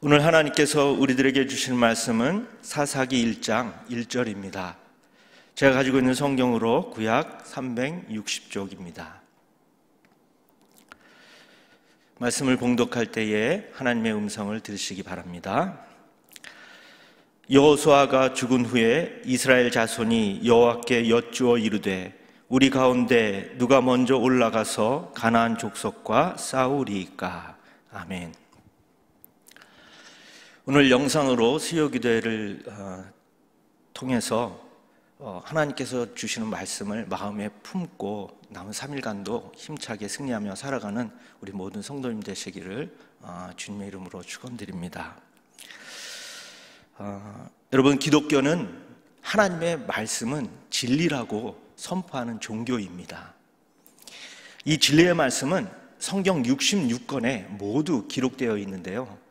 오늘 하나님께서 우리들에게 주신 말씀은 사사기 1장 1절입니다. 제가 가지고 있는 성경으로 구약 360쪽입니다. 말씀을 봉독할 때에 하나님의 음성을 들으시기 바랍니다. 여호수아가 죽은 후에 이스라엘 자손이 여호와께 여쭈어 이르되 우리 가운데 누가 먼저 올라가서 가나안 족속과 싸우리이까. 아멘. 오늘 영상으로 수요기도회를 통해서 하나님께서 주시는 말씀을 마음에 품고 남은 3일간도 힘차게 승리하며 살아가는 우리 모든 성도님 되시기를 주님의 이름으로 축원드립니다. 여러분, 기독교는 하나님의 말씀은 진리라고 선포하는 종교입니다. 이 진리의 말씀은 성경 66권에 모두 기록되어 있는데요,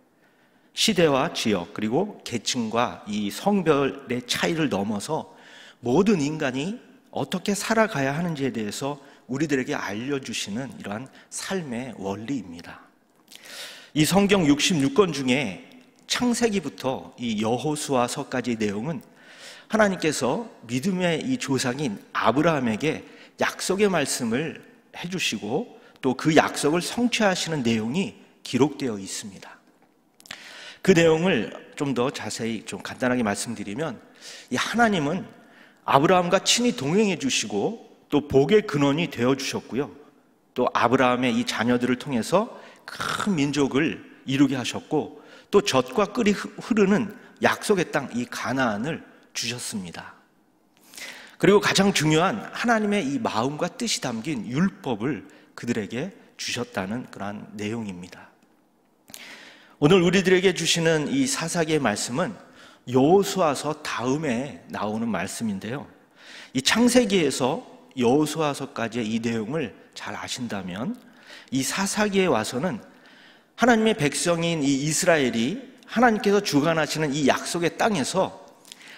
시대와 지역 그리고 계층과 이 성별의 차이를 넘어서 모든 인간이 어떻게 살아가야 하는지에 대해서 우리들에게 알려주시는 이러한 삶의 원리입니다. 이 성경 66권 중에 창세기부터 이 여호수아서까지의 내용은 하나님께서 믿음의 이 조상인 아브라함에게 약속의 말씀을 해주시고 또 그 약속을 성취하시는 내용이 기록되어 있습니다. 그 내용을 좀 더 자세히 좀 간단하게 말씀드리면, 이 하나님은 아브라함과 친히 동행해 주시고 또 복의 근원이 되어 주셨고요, 또 아브라함의 이 자녀들을 통해서 큰 민족을 이루게 하셨고 또 젖과 꿀이 흐르는 약속의 땅 이 가나안을 주셨습니다. 그리고 가장 중요한 하나님의 이 마음과 뜻이 담긴 율법을 그들에게 주셨다는 그러한 내용입니다. 오늘 우리들에게 주시는 이 사사기의 말씀은 여호수아서 다음에 나오는 말씀인데요, 이 창세기에서 여호수아서까지의 이 내용을 잘 아신다면 이 사사기에 와서는 하나님의 백성인 이 이스라엘이 하나님께서 주관하시는 이 약속의 땅에서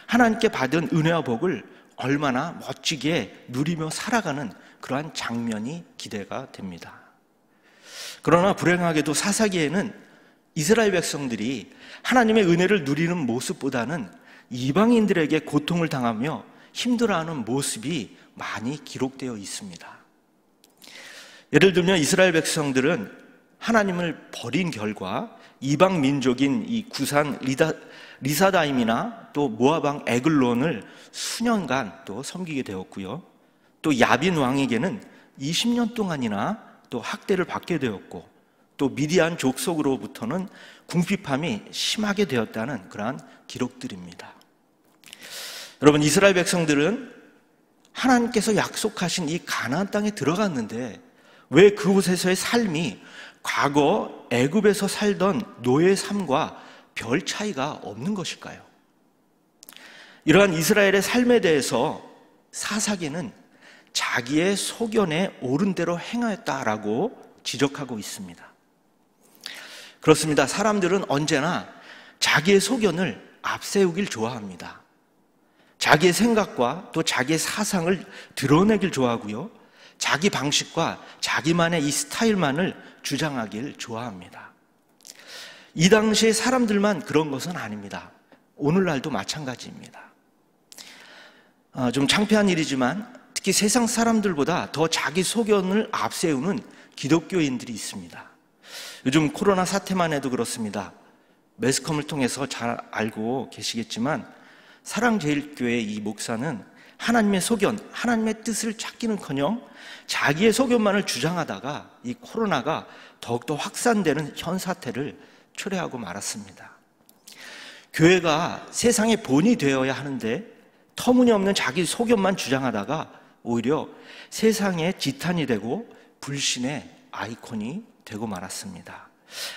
하나님께 받은 은혜와 복을 얼마나 멋지게 누리며 살아가는 그러한 장면이 기대가 됩니다. 그러나 불행하게도 사사기에는 이스라엘 백성들이 하나님의 은혜를 누리는 모습보다는 이방인들에게 고통을 당하며 힘들어하는 모습이 많이 기록되어 있습니다. 예를 들면 이스라엘 백성들은 하나님을 버린 결과 이방 민족인 이 구산 리사다임이나 또 모압 에글론을 수년간 또 섬기게 되었고요, 또 야빈 왕에게는 20년 동안이나 또 학대를 받게 되었고 또 미디안 족속으로부터는 궁핍함이 심하게 되었다는 그러한 기록들입니다. 여러분, 이스라엘 백성들은 하나님께서 약속하신 이 가나안 땅에 들어갔는데 왜 그곳에서의 삶이 과거 애굽에서 살던 노예의 삶과 별 차이가 없는 것일까요? 이러한 이스라엘의 삶에 대해서 사사기는 자기의 소견에 옳은 대로 행하였다라고 지적하고 있습니다. 그렇습니다. 사람들은 언제나 자기의 소견을 앞세우길 좋아합니다. 자기의 생각과 또 자기의 사상을 드러내길 좋아하고요, 자기 방식과 자기만의 이 스타일만을 주장하길 좋아합니다. 이 당시의 사람들만 그런 것은 아닙니다. 오늘날도 마찬가지입니다. 좀 창피한 일이지만 특히 세상 사람들보다 더 자기 소견을 앞세우는 기독교인들이 있습니다. 요즘 코로나 사태만 해도 그렇습니다. 매스컴을 통해서 잘 알고 계시겠지만 사랑제일교회 이 목사는 하나님의 소견, 하나님의 뜻을 찾기는커녕 자기의 소견만을 주장하다가 이 코로나가 더욱더 확산되는 현 사태를 초래하고 말았습니다. 교회가 세상의 본이 되어야 하는데 터무니없는 자기 소견만 주장하다가 오히려 세상의 지탄이 되고 불신의 아이콘이 되고 말았습니다.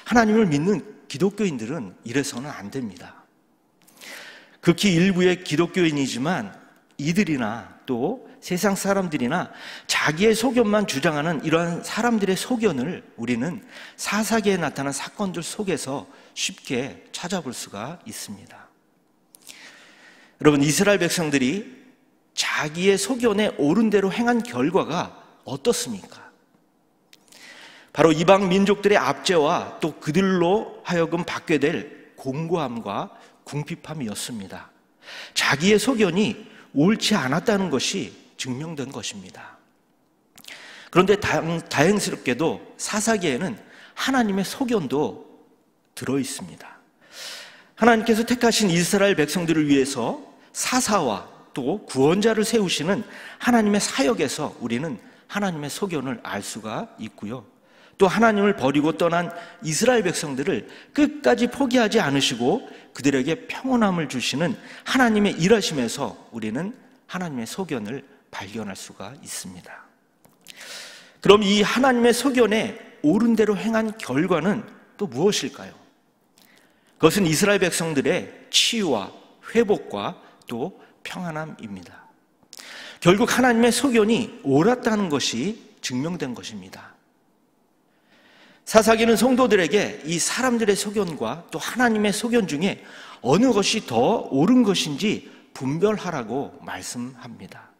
하나님을 믿는 기독교인들은 이래서는 안 됩니다. 극히 일부의 기독교인이지만 이들이나 또 세상 사람들이나 자기의 소견만 주장하는 이러한 사람들의 소견을 우리는 사사기에 나타난 사건들 속에서 쉽게 찾아볼 수가 있습니다. 여러분, 이스라엘 백성들이 자기의 소견에 옳은 대로 행한 결과가 어떻습니까? 바로 이방 민족들의 압제와 또 그들로 하여금 받게 될 공고함과 궁핍함이었습니다. 자기의 소견이 옳지 않았다는 것이 증명된 것입니다. 그런데 다행스럽게도 사사기에는 하나님의 소견도 들어 있습니다. 하나님께서 택하신 이스라엘 백성들을 위해서 사사와 또 구원자를 세우시는 하나님의 사역에서 우리는 하나님의 소견을 알 수가 있고요. 또 하나님을 버리고 떠난 이스라엘 백성들을 끝까지 포기하지 않으시고 그들에게 평온함을 주시는 하나님의 일하심에서 우리는 하나님의 소견을 발견할 수가 있습니다. 그럼 이 하나님의 소견에 옳은 대로 행한 결과는 또 무엇일까요? 그것은 이스라엘 백성들의 치유와 회복과 또 평안함입니다. 결국 하나님의 소견이 옳았다는 것이 증명된 것입니다. 사사기는 성도들에게 이 사람들의 소견과 또 하나님의 소견 중에 어느 것이 더 옳은 것인지 분별하라고 말씀합니다.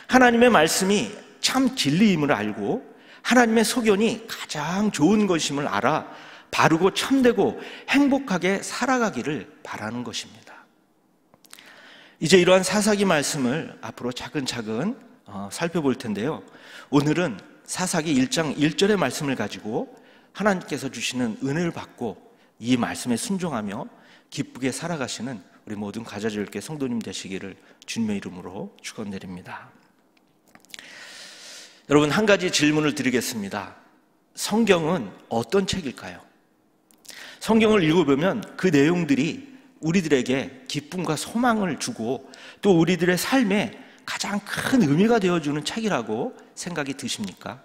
하나님의 말씀이 참 진리임을 알고 하나님의 소견이 가장 좋은 것임을 알아 바르고 참되고 행복하게 살아가기를 바라는 것입니다. 이제 이러한 사사기 말씀을 앞으로 차근차근 살펴볼 텐데요. 오늘은 사사기 1장 1절의 말씀을 가지고 하나님께서 주시는 은혜를 받고 이 말씀에 순종하며 기쁘게 살아가시는 우리 모든 가자질교회 성도님 되시기를 주님의 이름으로 축원드립니다. 여러분, 한 가지 질문을 드리겠습니다. 성경은 어떤 책일까요? 성경을 읽어보면 그 내용들이 우리들에게 기쁨과 소망을 주고 또 우리들의 삶에 가장 큰 의미가 되어주는 책이라고 생각이 드십니까?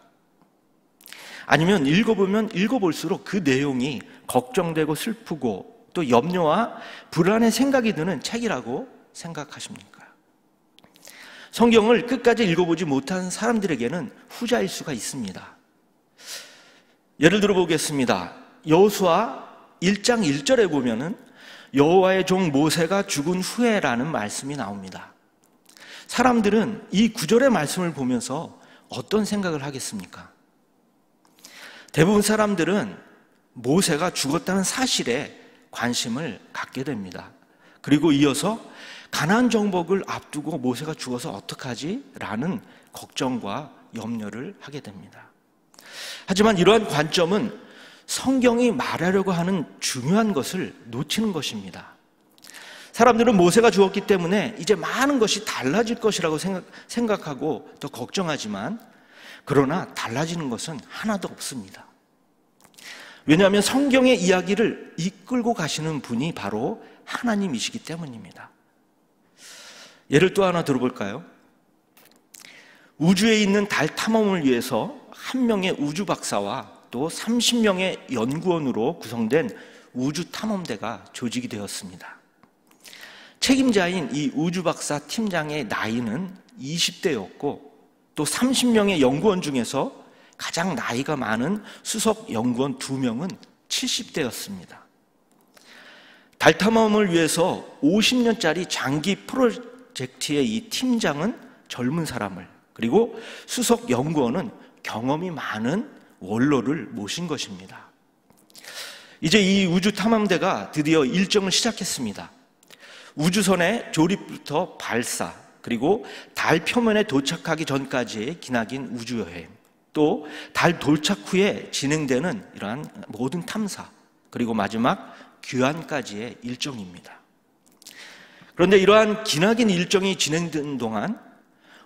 아니면 읽어보면 읽어볼수록 그 내용이 걱정되고 슬프고 또 염려와 불안의 생각이 드는 책이라고 생각하십니까? 성경을 끝까지 읽어보지 못한 사람들에게는 후자일 수가 있습니다. 예를 들어 보겠습니다. 여호수아 1장 1절에 보면은 여호와의 종 모세가 죽은 후에라는 말씀이 나옵니다. 사람들은 이 구절의 말씀을 보면서 어떤 생각을 하겠습니까? 대부분 사람들은 모세가 죽었다는 사실에 관심을 갖게 됩니다. 그리고 이어서 가나안 정복을 앞두고 모세가 죽어서 어떡하지? 라는 걱정과 염려를 하게 됩니다. 하지만 이러한 관점은 성경이 말하려고 하는 중요한 것을 놓치는 것입니다. 사람들은 모세가 죽었기 때문에 이제 많은 것이 달라질 것이라고 생각하고 더 걱정하지만 그러나 달라지는 것은 하나도 없습니다. 왜냐하면 성경의 이야기를 이끌고 가시는 분이 바로 하나님이시기 때문입니다. 예를 또 하나 들어볼까요? 우주에 있는 달 탐험을 위해서 한 명의 우주 박사와 또 30명의 연구원으로 구성된 우주 탐험대가 조직이 되었습니다. 책임자인 이 우주 박사 팀장의 나이는 20대였고 또 30명의 연구원 중에서 가장 나이가 많은 수석 연구원 2명은 70대였습니다. 달 탐험을 위해서 50년짜리 장기 프로젝트의 이 팀장은 젊은 사람을, 그리고 수석 연구원은 경험이 많은 원로를 모신 것입니다. 이제 이 우주 탐험대가 드디어 일정을 시작했습니다. 우주선의 조립부터 발사, 그리고 달 표면에 도착하기 전까지의 기나긴 우주여행, 또 달 도착 후에 진행되는 이러한 모든 탐사, 그리고 마지막 귀환까지의 일정입니다. 그런데 이러한 기나긴 일정이 진행되는 동안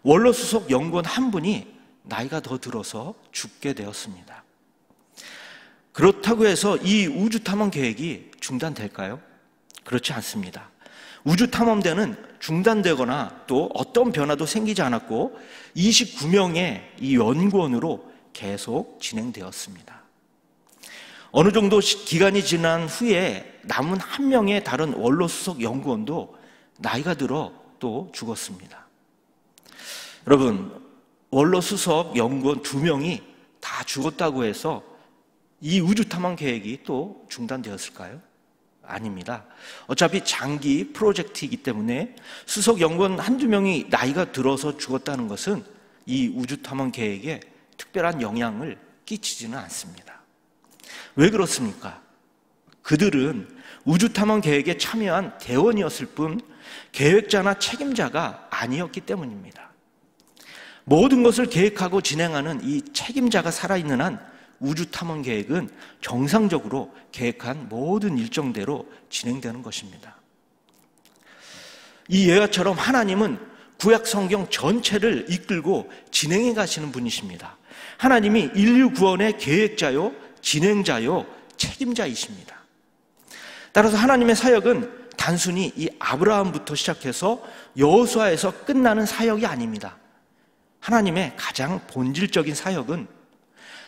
원로 수석 연구원 한 분이 나이가 더 들어서 죽게 되었습니다. 그렇다고 해서 이 우주 탐험 계획이 중단될까요? 그렇지 않습니다. 우주 탐험대는 중단되거나 또 어떤 변화도 생기지 않았고 29명의 이 연구원으로 계속 진행되었습니다. 어느 정도 기간이 지난 후에 남은 한 명의 다른 원로 수석 연구원도 나이가 들어 또 죽었습니다. 여러분, 원로 수석 연구원 2명이 다 죽었다고 해서 이 우주 탐험 계획이 또 중단되었을까요? 아닙니다. 어차피 장기 프로젝트이기 때문에 수석 연구원 한두 명이 나이가 들어서 죽었다는 것은 이 우주 탐험 계획에 특별한 영향을 끼치지는 않습니다. 왜 그렇습니까? 그들은 우주탐험 계획에 참여한 대원이었을 뿐 계획자나 책임자가 아니었기 때문입니다. 모든 것을 계획하고 진행하는 이 책임자가 살아있는 한 우주탐험 계획은 정상적으로 계획한 모든 일정대로 진행되는 것입니다. 이 예화처럼 하나님은 구약 성경 전체를 이끌고 진행해 가시는 분이십니다. 하나님이 인류 구원의 계획자요, 진행자요, 책임자이십니다. 따라서 하나님의 사역은 단순히 이 아브라함부터 시작해서 여호수아에서 끝나는 사역이 아닙니다. 하나님의 가장 본질적인 사역은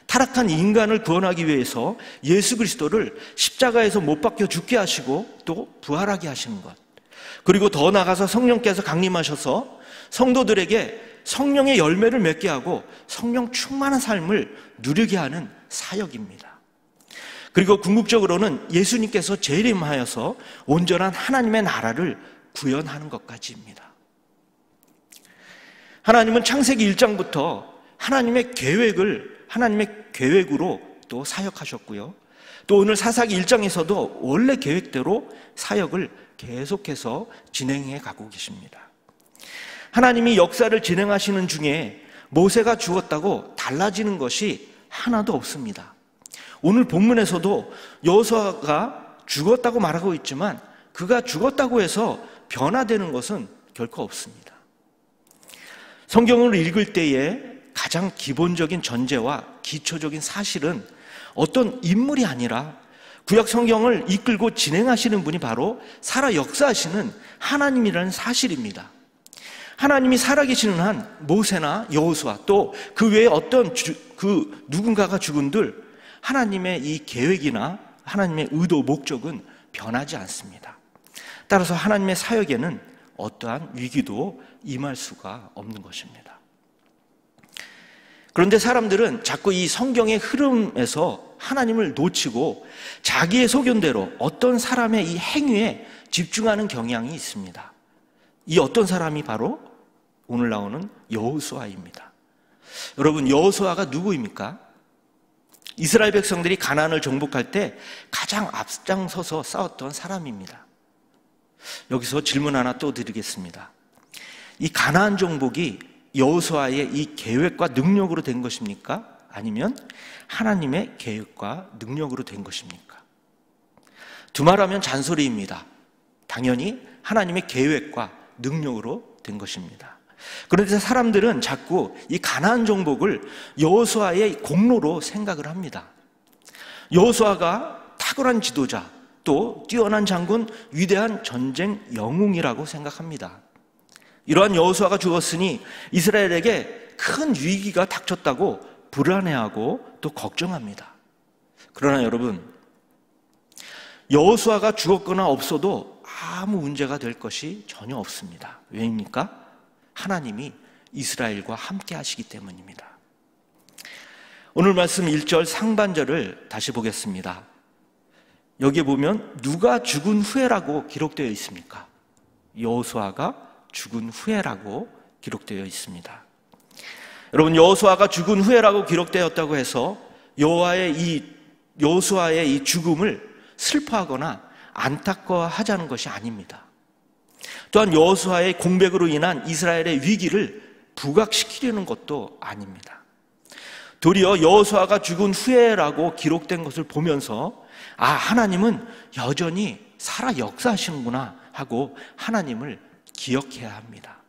타락한 인간을 구원하기 위해서 예수 그리스도를 십자가에서 못 박혀 죽게 하시고 또 부활하게 하시는 것, 그리고 더 나아가서 성령께서 강림하셔서 성도들에게 성령의 열매를 맺게 하고 성령 충만한 삶을 누리게 하는 사역입니다. 그리고 궁극적으로는 예수님께서 재림하여서 온전한 하나님의 나라를 구현하는 것까지입니다. 하나님은 창세기 1장부터 하나님의 계획으로 또 사역하셨고요. 또 오늘 사사기 1장에서도 원래 계획대로 사역을 계속해서 진행해 가고 계십니다. 하나님이 역사를 진행하시는 중에 모세가 죽었다고 달라지는 것이 하나도 없습니다. 오늘 본문에서도 여호수아가 죽었다고 말하고 있지만 그가 죽었다고 해서 변화되는 것은 결코 없습니다. 성경을 읽을 때에 가장 기본적인 전제와 기초적인 사실은 어떤 인물이 아니라 구약 성경을 이끌고 진행하시는 분이 바로 살아 역사하시는 하나님이라는 사실입니다. 하나님이 살아계시는 한 모세나 여호수아 또 그 외에 어떤 누군가가 죽은들 하나님의 이 계획이나 하나님의 의도, 목적은 변하지 않습니다. 따라서 하나님의 사역에는 어떠한 위기도 임할 수가 없는 것입니다. 그런데 사람들은 자꾸 이 성경의 흐름에서 하나님을 놓치고 자기의 소견대로 어떤 사람의 이 행위에 집중하는 경향이 있습니다. 이 어떤 사람이 바로 오늘 나오는 여호수아입니다. 여러분, 여호수아가 누구입니까? 이스라엘 백성들이 가나안을 정복할 때 가장 앞장서서 싸웠던 사람입니다. 여기서 질문 하나 또 드리겠습니다. 이 가나안 정복이 여호수아의 이 계획과 능력으로 된 것입니까? 아니면 하나님의 계획과 능력으로 된 것입니까? 두말하면 잔소리입니다. 당연히 하나님의 계획과 능력으로 된 것입니다. 그런데 사람들은 자꾸 이 가나안 정복을 여호수아의 공로로 생각을 합니다. 여호수아가 탁월한 지도자, 또 뛰어난 장군, 위대한 전쟁 영웅이라고 생각합니다. 이러한 여호수아가 죽었으니 이스라엘에게 큰 위기가 닥쳤다고 불안해하고 또 걱정합니다. 그러나 여러분, 여호수아가 죽었거나 없어도 아무 문제가 될 것이 전혀 없습니다. 왜입니까? 하나님이 이스라엘과 함께 하시기 때문입니다. 오늘 말씀 1절 상반절을 다시 보겠습니다. 여기에 보면 누가 죽은 후에라고 기록되어 있습니까? 여호수아가 죽은 후에라고 기록되어 있습니다. 여러분, 여호수아가 죽은 후에라고 기록되었다고 해서 여호수아의 이 죽음을 슬퍼하거나 안타까워하자는 것이 아닙니다. 또한 여호수아의 공백으로 인한 이스라엘의 위기를 부각시키려는 것도 아닙니다. 도리어 여호수아가 죽은 후에라고 기록된 것을 보면서 하나님은 여전히 살아 역사하시는구나 하고 하나님을 기억해야 합니다.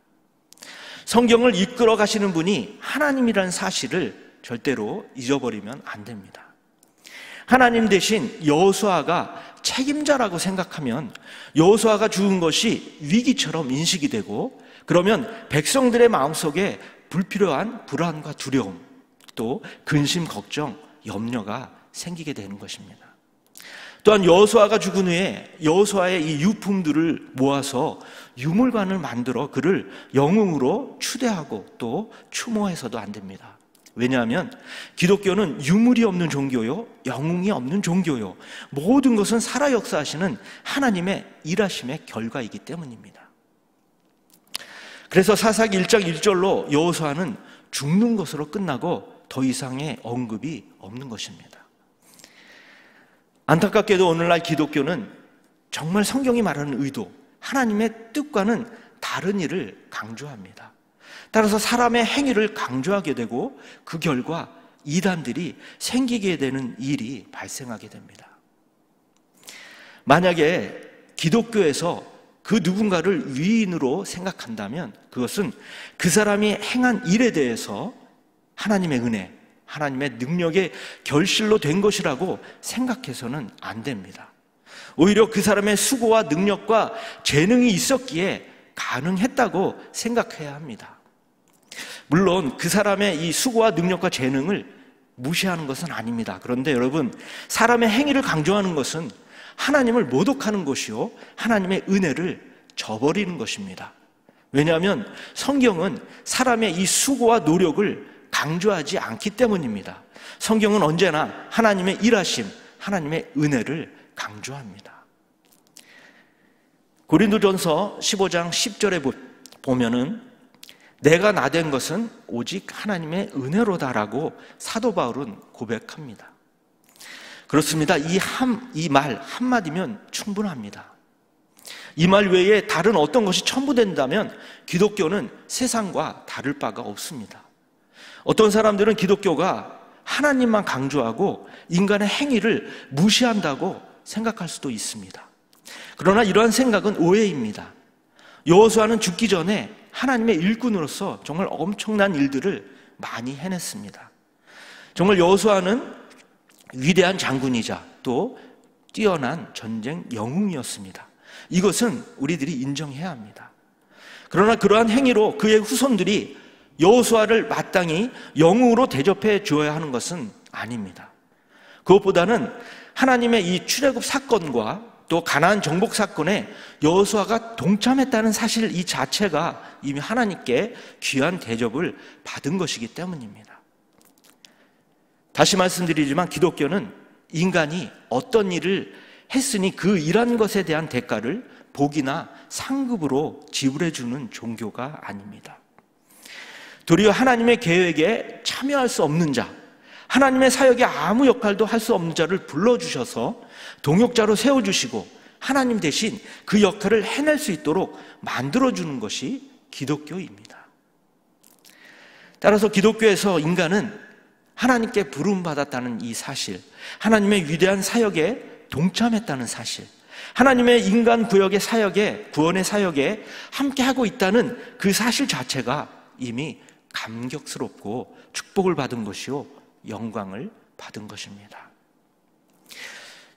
성경을 이끌어 가시는 분이 하나님이라는 사실을 절대로 잊어버리면 안 됩니다. 하나님 대신 여호수아가 책임자라고 생각하면 여호수아가 죽은 것이 위기처럼 인식이 되고, 그러면 백성들의 마음속에 불필요한 불안과 두려움, 또 근심, 걱정, 염려가 생기게 되는 것입니다. 또한 여호수아가 죽은 후에 여호수아의 이 유품들을 모아서 유물관을 만들어 그를 영웅으로 추대하고 또 추모해서도 안 됩니다. 왜냐하면 기독교는 유물이 없는 종교요, 영웅이 없는 종교요, 모든 것은 살아 역사하시는 하나님의 일하심의 결과이기 때문입니다. 그래서 사사기 1장 1절로 여호수아는 죽는 것으로 끝나고 더 이상의 언급이 없는 것입니다. 안타깝게도 오늘날 기독교는 정말 성경이 말하는 의도, 하나님의 뜻과는 다른 일을 강조합니다. 따라서 사람의 행위를 강조하게 되고 그 결과 이단들이 생기게 되는 일이 발생하게 됩니다. 만약에 기독교에서 그 누군가를 위인으로 생각한다면 그것은 그 사람이 행한 일에 대해서 하나님의 은혜, 하나님의 능력의 결실로 된 것이라고 생각해서는 안 됩니다. 오히려 그 사람의 수고와 능력과 재능이 있었기에 가능했다고 생각해야 합니다. 물론 그 사람의 이 수고와 능력과 재능을 무시하는 것은 아닙니다. 그런데 여러분, 사람의 행위를 강조하는 것은 하나님을 모독하는 것이요, 하나님의 은혜를 저버리는 것입니다. 왜냐하면 성경은 사람의 이 수고와 노력을 강조하지 않기 때문입니다. 성경은 언제나 하나님의 일하심, 하나님의 은혜를 강조합니다. 고린도전서 15장 10절에 보면은 내가 나된 것은 오직 하나님의 은혜로다라고 사도 바울은 고백합니다. 그렇습니다. 이 말 한마디면 충분합니다. 이 말 외에 다른 어떤 것이 첨부된다면 기독교는 세상과 다를 바가 없습니다. 어떤 사람들은 기독교가 하나님만 강조하고 인간의 행위를 무시한다고 생각할 수도 있습니다. 그러나 이러한 생각은 오해입니다. 여호수아는 죽기 전에 하나님의 일꾼으로서 정말 엄청난 일들을 많이 해냈습니다. 정말 여호수아는 위대한 장군이자 또 뛰어난 전쟁 영웅이었습니다. 이것은 우리들이 인정해야 합니다. 그러나 그러한 행위로 그의 후손들이 여호수아를 마땅히 영웅으로 대접해 주어야 하는 것은 아닙니다. 그것보다는 하나님의 이 출애굽 사건과 또 가나안 정복 사건에 여호수아가 동참했다는 사실 이 자체가 이미 하나님께 귀한 대접을 받은 것이기 때문입니다. 다시 말씀드리지만 기독교는 인간이 어떤 일을 했으니 그 일한 것에 대한 대가를 복이나 상급으로 지불해 주는 종교가 아닙니다. 도리어 하나님의 계획에 참여할 수 없는 자, 하나님의 사역에 아무 역할도 할 수 없는 자를 불러주셔서 동역자로 세워주시고 하나님 대신 그 역할을 해낼 수 있도록 만들어주는 것이 기독교입니다. 따라서 기독교에서 인간은 하나님께 부름받았다는 이 사실, 하나님의 위대한 사역에 동참했다는 사실, 하나님의 인간 구역의 사역에, 구원의 사역에 함께하고 있다는 그 사실 자체가 이미 감격스럽고 축복을 받은 것이요, 영광을 받은 것입니다.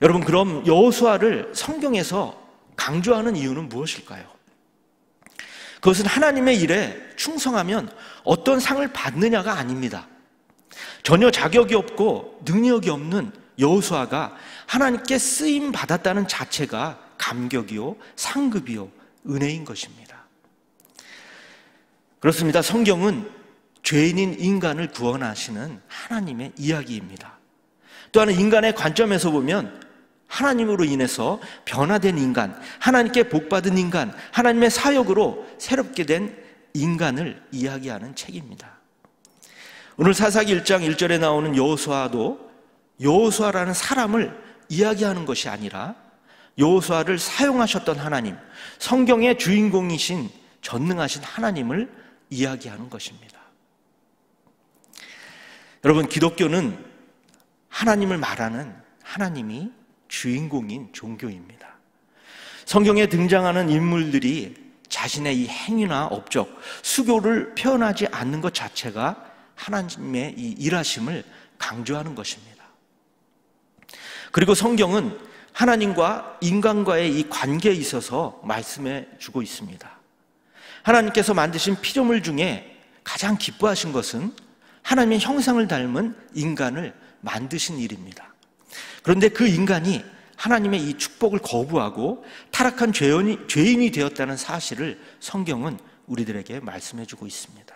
여러분, 그럼 여호수아를 성경에서 강조하는 이유는 무엇일까요? 그것은 하나님의 일에 충성하면 어떤 상을 받느냐가 아닙니다. 전혀 자격이 없고 능력이 없는 여호수아가 하나님께 쓰임 받았다는 자체가 감격이요, 상급이요, 은혜인 것입니다. 그렇습니다. 성경은 죄인인 인간을 구원하시는 하나님의 이야기입니다. 또한 인간의 관점에서 보면 하나님으로 인해서 변화된 인간, 하나님께 복받은 인간, 하나님의 사역으로 새롭게 된 인간을 이야기하는 책입니다. 오늘 사사기 1장 1절에 나오는 여호수아도 여호수아라는 사람을 이야기하는 것이 아니라 여호수아를 사용하셨던 하나님, 성경의 주인공이신 전능하신 하나님을 이야기하는 것입니다. 여러분, 기독교는 하나님을 말하는 하나님이 주인공인 종교입니다. 성경에 등장하는 인물들이 자신의 이 행위나 업적, 수고를 표현하지 않는 것 자체가 하나님의 이 일하심을 강조하는 것입니다. 그리고 성경은 하나님과 인간과의 이 관계에 있어서 말씀해 주고 있습니다. 하나님께서 만드신 피조물 중에 가장 기뻐하신 것은 하나님의 형상을 닮은 인간을 만드신 일입니다. 그런데 그 인간이 하나님의 이 축복을 거부하고 타락한 죄인이 되었다는 사실을 성경은 우리들에게 말씀해 주고 있습니다.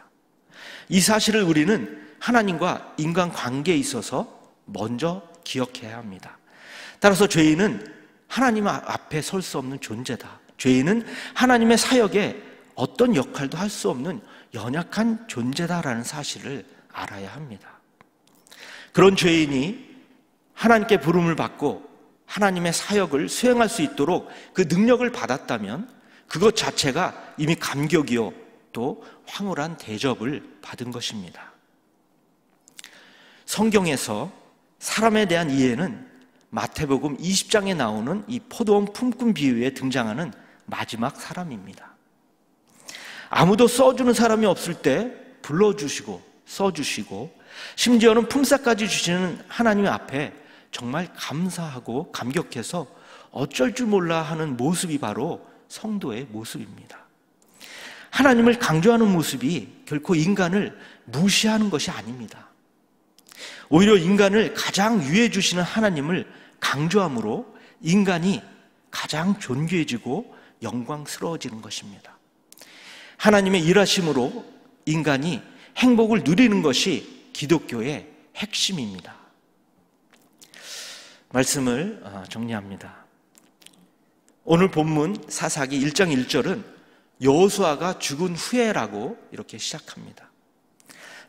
이 사실을 우리는 하나님과 인간 관계에 있어서 먼저 기억해야 합니다. 따라서 죄인은 하나님 앞에 설 수 없는 존재다. 죄인은 하나님의 사역에 어떤 역할도 할 수 없는 연약한 존재다라는 사실을 알아야 합니다. 그런 죄인이 하나님께 부름을 받고 하나님의 사역을 수행할 수 있도록 그 능력을 받았다면 그것 자체가 이미 감격이요 또 황홀한 대접을 받은 것입니다. 성경에서 사람에 대한 이해는 마태복음 20장에 나오는 이 포도원 품꾼 비유에 등장하는 마지막 사람입니다. 아무도 써주는 사람이 없을 때 불러주시고 써주시고 심지어는 품삯까지 주시는 하나님 앞에 정말 감사하고 감격해서 어쩔 줄 몰라 하는 모습이 바로 성도의 모습입니다. 하나님을 강조하는 모습이 결코 인간을 무시하는 것이 아닙니다. 오히려 인간을 가장 위해 주시는 하나님을 강조함으로 인간이 가장 존귀해지고 영광스러워지는 것입니다. 하나님의 일하심으로 인간이 행복을 누리는 것이 기독교의 핵심입니다. 말씀을 정리합니다. 오늘 본문 사사기 1장 1절은 여호수아가 죽은 후에라고 이렇게 시작합니다.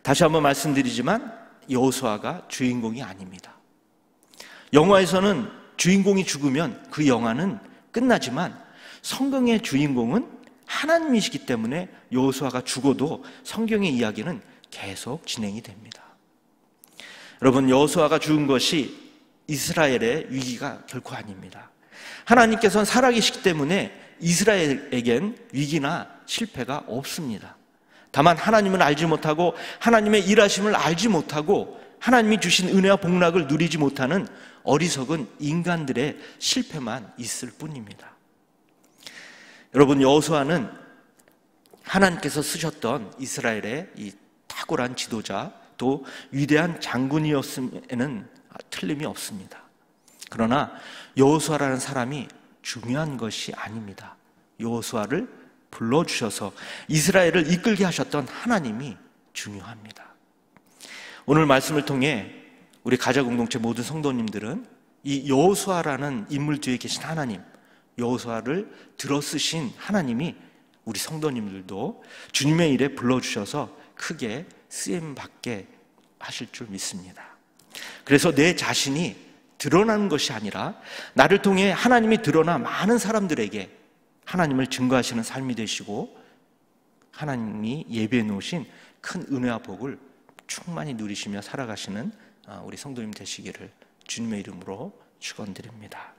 다시 한번 말씀드리지만 여호수아가 주인공이 아닙니다. 영화에서는 주인공이 죽으면 그 영화는 끝나지만 성경의 주인공은 하나님이시기 때문에 여호수아가 죽어도 성경의 이야기는 계속 진행이 됩니다. 여러분, 여호수아가 죽은 것이 이스라엘의 위기가 결코 아닙니다. 하나님께서는 살아계시기 때문에 이스라엘에겐 위기나 실패가 없습니다. 다만 하나님을 알지 못하고 하나님의 일하심을 알지 못하고 하나님이 주신 은혜와 복락을 누리지 못하는 어리석은 인간들의 실패만 있을 뿐입니다. 여러분, 여호수아는 하나님께서 쓰셨던 이스라엘의 이 탁월한 지도자 또 위대한 장군이었음에는 틀림이 없습니다. 그러나 여호수아라는 사람이 중요한 것이 아닙니다. 여호수아를 불러주셔서 이스라엘을 이끌게 하셨던 하나님이 중요합니다. 오늘 말씀을 통해 우리 가자 공동체 모든 성도님들은 이 여호수아라는 인물 뒤에 계신 하나님, 여호수아를 들어쓰신 하나님이 우리 성도님들도 주님의 일에 불러주셔서 크게 쓰임받게 하실 줄 믿습니다. 그래서 내 자신이 드러나는 것이 아니라 나를 통해 하나님이 드러나 많은 사람들에게 하나님을 증거하시는 삶이 되시고 하나님이 예비해 놓으신 큰 은혜와 복을 충만히 누리시며 살아가시는 우리 성도님 되시기를 주님의 이름으로 축원드립니다.